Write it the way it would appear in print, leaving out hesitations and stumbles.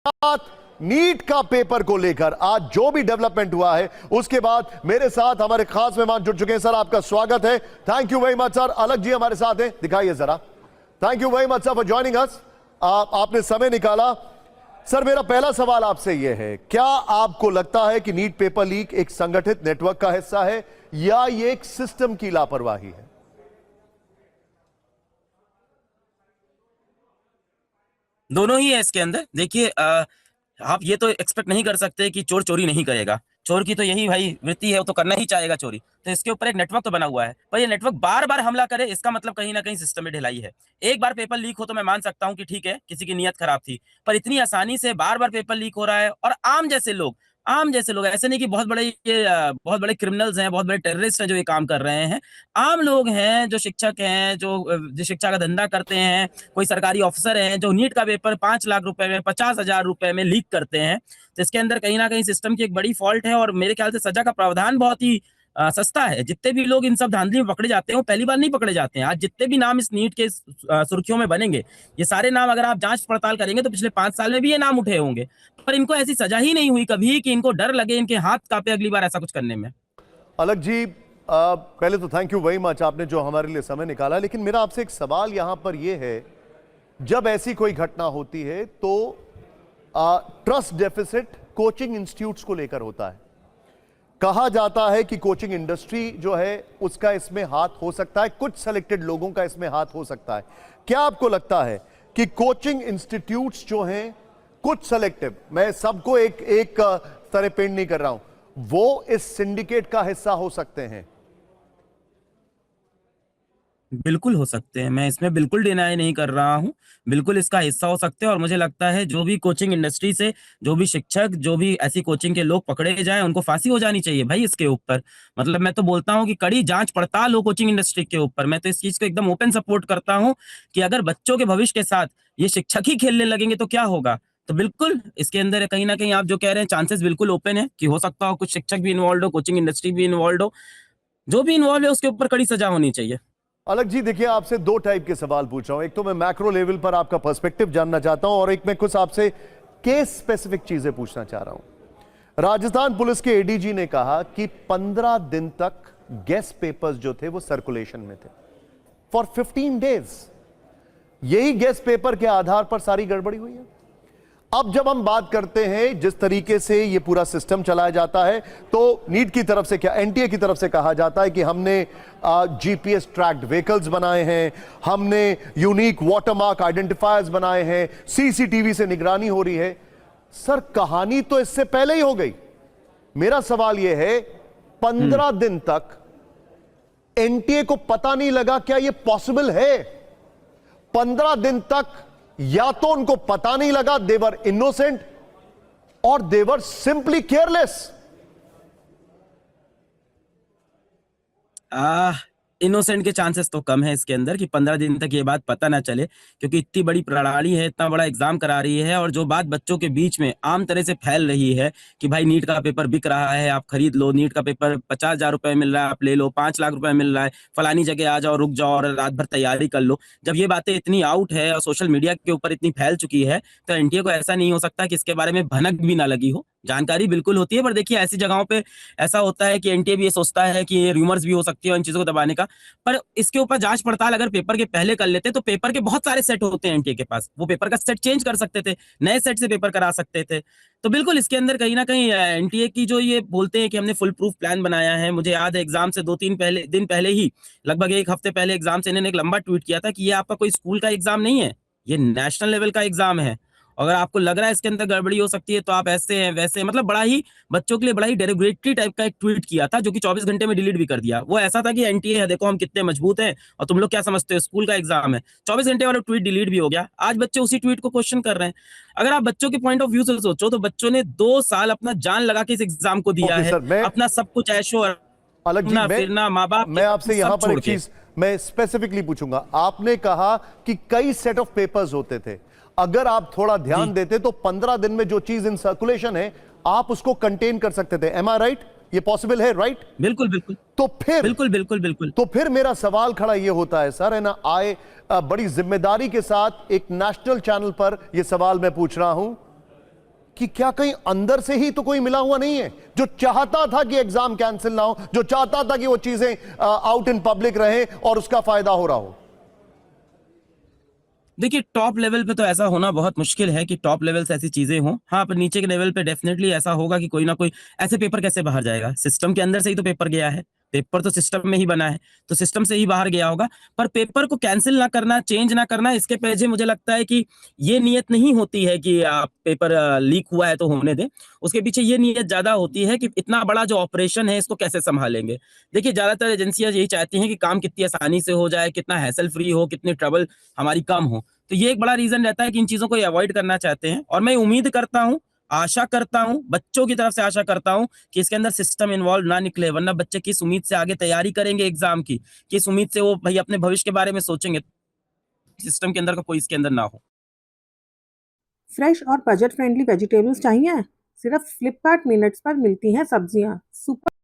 साथ नीट का पेपर को लेकर आज जो भी डेवलपमेंट हुआ है उसके बाद मेरे साथ हमारे खास मेहमान जुड़ चुके हैं। सर आपका स्वागत है। Thank you very much sir. अलग जी हमारे साथ हैं, दिखाइए जरा। Thank you very much sir for joining us. आपने समय निकाला। सर मेरा पहला सवाल आपसे यह है, क्या आपको लगता है कि नीट पेपर लीक एक संगठित नेटवर्क का हिस्सा है या ये एक सिस्टम की लापरवाही है? दोनों ही है इसके अंदर। देखिए, आप ये तो एक्सपेक्ट नहीं कर सकते कि चोर चोरी नहीं करेगा। चोर की तो यही भाई वृत्ति है, वो तो करना ही चाहेगा चोरी। तो इसके ऊपर एक नेटवर्क तो बना हुआ है, पर ये नेटवर्क बार बार हमला करे, इसका मतलब कहीं ना कहीं सिस्टम में ढिलाई है। एक बार पेपर लीक हो तो मैं मान सकता हूँ कि ठीक है, किसी की नीयत खराब थी, पर इतनी आसानी से बार बार पेपर लीक हो रहा है। और आम जैसे लोग ऐसे नहीं कि बहुत बड़े क्रिमिनल्स हैं, बहुत बड़े टेररिस्ट हैं जो ये काम कर रहे हैं। आम लोग हैं, जो शिक्षक हैं, जो शिक्षा का धंधा करते हैं, कोई सरकारी ऑफिसर हैं जो नीट का पेपर 5 लाख रुपए में, 50,000 रुपए में लीक करते हैं। तो इसके अंदर कहीं ना कहीं सिस्टम की एक बड़ी फॉल्ट है। और मेरे ख्याल से सजा का प्रावधान बहुत ही सस्ता है। जितने भी लोग इन सब धांधली में पकड़े जाते हैं वो पहली बार नहीं पकड़े जाते हैं। आज जितने भी नाम इस नीट के सुर्खियों में बनेंगे, ये सारे नाम अगर आप जांच पड़ताल करेंगे तो पिछले 5 साल में भी ये नाम उठे होंगे, पर इनको ऐसी सजा ही नहीं हुई कभी कि इनको डर लगे, इनके हाथ कांपे अगली बार ऐसा कुछ करने में। अलग जी, पहले तो थैंक यू वेरी मच, आपने जो हमारे लिए समय निकाला। लेकिन मेरा आपसे एक सवाल यहां पर यह है, जब ऐसी कोई घटना होती है तो ट्रस्ट डेफिसिट कोचिंग इंस्टीट्यूट्स को लेकर होता है। कहा जाता है कि कोचिंग इंडस्ट्री जो है उसका इसमें हाथ हो सकता है, कुछ सेलेक्टेड लोगों का इसमें हाथ हो सकता है। क्या आपको लगता है कि कोचिंग इंस्टीट्यूट्स जो हैं, कुछ सेलेक्टिव, मैं सबको एक तरह पेंट नहीं कर रहा हूं, वो इस सिंडिकेट का हिस्सा हो सकते हैं? बिल्कुल हो सकते हैं, मैं इसमें बिल्कुल डिनाई नहीं कर रहा हूँ। बिल्कुल इसका हिस्सा हो सकते हैं। और मुझे लगता है जो भी कोचिंग इंडस्ट्री से, जो भी शिक्षक, जो भी ऐसी कोचिंग के लोग पकड़े जाएं, उनको फांसी हो जानी चाहिए भाई इसके ऊपर। मतलब मैं तो बोलता हूँ कि कड़ी जांच पड़ताल हो कोचिंग इंडस्ट्री के ऊपर। मैं तो इस चीज को एकदम ओपन सपोर्ट करता हूँ कि अगर बच्चों के भविष्य के साथ ये शिक्षक ही खेलने लगेंगे तो क्या होगा। तो बिल्कुल इसके अंदर कहीं ना कहीं आप जो कह रहे हैं, चांसेस बिल्कुल ओपन है कि हो सकता हो कुछ शिक्षक भी इन्वॉल्व हो, कोचिंग इंडस्ट्री भी इन्वॉल्व हो। जो भी इन्वॉल्व है उसके ऊपर कड़ी सजा होनी चाहिए। अलग जी, देखिए आपसे दो टाइप के सवाल पूछ रहा हूं। एक तो मैं मैक्रो लेवल पर आपका पर्सपेक्टिव जानना चाहता हूं और एक मैं कुछ आपसे केस स्पेसिफिक चीजें पूछना चाह रहा हूं। राजस्थान पुलिस के एडीजी ने कहा कि 15 दिन तक गेस्ट पेपर्स जो थे वो सर्कुलेशन में थे फॉर 15 डेज। यही गेस्ट पेपर के आधार पर सारी गड़बड़ी हुई है। अब जब हम बात करते हैं जिस तरीके से ये पूरा सिस्टम चलाया जाता है, तो नीट की तरफ से, क्या एनटीए की तरफ से कहा जाता है कि हमने जीपीएस ट्रैक्ड व्हीकल्स बनाए हैं, हमने यूनिक वाटरमार्क आइडेंटिफायर्स बनाए हैं, सीसीटीवी से निगरानी हो रही है। सर कहानी तो इससे पहले ही हो गई। मेरा सवाल यह है, 15 दिन तक एनटीए को पता नहीं लगा, क्या यह पॉसिबल है? 15 दिन तक या तो उनको पता नहीं लगा, देवर इनोसेंट, और देवर सिंपली केयरलेस। इनोसेंट के चांसेस तो कम है इसके अंदर कि 15 दिन तक ये बात पता ना चले, क्योंकि इतनी बड़ी प्रणाली है, इतना बड़ा एग्जाम करा रही है। और जो बात बच्चों के बीच में आम तरह से फैल रही है कि भाई नीट का पेपर बिक रहा है, आप खरीद लो, नीट का पेपर 50,000 रुपए मिल रहा है, आप ले लो, 5 लाख रुपए मिल रहा है, फलानी जगह आ जाओ, रुक जाओ और रात भर तैयारी कर लो। जब ये बातें इतनी आउट है और सोशल मीडिया के ऊपर इतनी फैल चुकी है, तो एनटीए को ऐसा नहीं हो सकता कि इसके बारे में भनक भी ना लगी हो। जानकारी बिल्कुल होती है, पर देखिए ऐसी जगहों पे ऐसा होता है कि एनटीए भी ये सोचता है कि ये रूमर्स भी हो सकती है इन चीजों को दबाने का। पर इसके ऊपर जांच पड़ताल अगर पेपर के पहले कर लेते, तो पेपर के बहुत सारे सेट होते हैं एनटीए के पास, वो पेपर का सेट चेंज कर सकते थे, नए सेट से पेपर करा सकते थे। तो बिल्कुल इसके अंदर कहीं ना कहीं एनटीए की जो ये बोलते हैं कि हमने फुल प्रूफ प्लान बनाया है। मुझे याद है एग्जाम से 2-3 दिन पहले ही, लगभग एक हफ्ते पहले एग्जाम से इन्होंने एक लंबा ट्वीट किया था कि ये आपका कोई स्कूल का एग्जाम नहीं है, ये नेशनल लेवल का एग्जाम है। अगर आपको लग रहा है इसके अंदर गड़बड़ी हो सकती है तो आप ऐसे हैं वैसे, मतलब बड़ा ही बच्चों के लिए बड़ा ही डेरिवेटरी टाइप का एक ट्वीट किया था, जो कि 24 घंटे में डिलीट भी कर दिया। वो ऐसा था कि एनटीए है, देखो हम कितने मजबूत हैं और तुम लोग क्या समझते हो, स्कूल का एग्जाम है। 24 घंटे वाला ट्वीट डिलीट भी हो गया। आज बच्चे उसी ट्वीट को क्वेश्चन कर रहे हैं। अगर आप बच्चों के पॉइंट ऑफ व्यू से सोचो तो बच्चों ने 2 साल अपना जान लगा के इस एग्जाम को दिया है, अपना सब कुछ ऐशो अलग जी, फिरना, माँ बाप, मैं आपसे यहां पर एक चीज मैं स्पेसिफिकली पूछूंगा। आपने कहा कि कई सेट ऑफ पेपर्स होते थे, अगर आप थोड़ा ध्यान देते तो 15 दिन में जो चीज इन सर्कुलेशन है आप उसको कंटेन कर सकते थे। एम आई राइट? ये पॉसिबल है, राइट? बिल्कुल बिल्कुल। तो फिर बिल्कुल तो फिर मेरा सवाल खड़ा ये होता है सर, है ना, बड़ी जिम्मेदारी के साथ एक नेशनल चैनल पर यह सवाल मैं पूछ रहा हूं कि क्या कहीं अंदर से ही तो कोई मिला हुआ नहीं है जो चाहता था कि एग्जाम कैंसिल ना हो, जो चाहता था कि वो चीजें आउट इन पब्लिक रहे और उसका फायदा हो रहा हो? देखिए, टॉप लेवल पे तो ऐसा होना बहुत मुश्किल है कि टॉप लेवल से ऐसी चीजें हों। हाँ, पर नीचे के लेवल पे डेफिनेटली ऐसा होगा कि कोई ना कोई ऐसे पेपर कैसे बाहर जाएगा? सिस्टम के अंदर से ही तो पेपर गया है। पेपर तो सिस्टम में ही बना है, तो सिस्टम से ही बाहर गया होगा। पर पेपर को कैंसिल ना करना, चेंज ना करना, इसके पीछे मुझे लगता है कि ये नियत नहीं होती है कि पेपर लीक हुआ है तो होने दें। उसके पीछे ये नियत ज़्यादा होती है कि इतना बड़ा जो ऑपरेशन है, इसको कैसे सँभालेंगे? देखिए, ज़्यादातर एजेंसियाँ यही चाहती हैं कि काम कितनी आसानी से हो जाए, कितना हैसल फ्री हो, कितनी ट्रबल हमारी कम हो। तो ये एक बड़ा रीज़न रहता है कि इन चीज़ों को ये अवॉइड करना चाहते हैं और मैं उम्मीद करता हूँ, आशा करता हूँ, बच्चों की तरफ से आशा करता हूँ कि इसके अंदर सिस्टम इन्वॉल्व ना निकले, वरना बच्चे किस उम्मीद से आगे तैयारी करेंगे एग्ज़ाम की, किस उम्मीद से वो भई अपने भविष्य के बारे में सोचेंगे, सिस्टम के अंदर का कोई इसके अंदर ना हो। फ्रेश और बजट फ्रेंडली वेजिटेबल्स चाहिए? सिर्फ फ्लिपकार्ट मिनट्स पर मिलती हैं सब्जियां। सुपर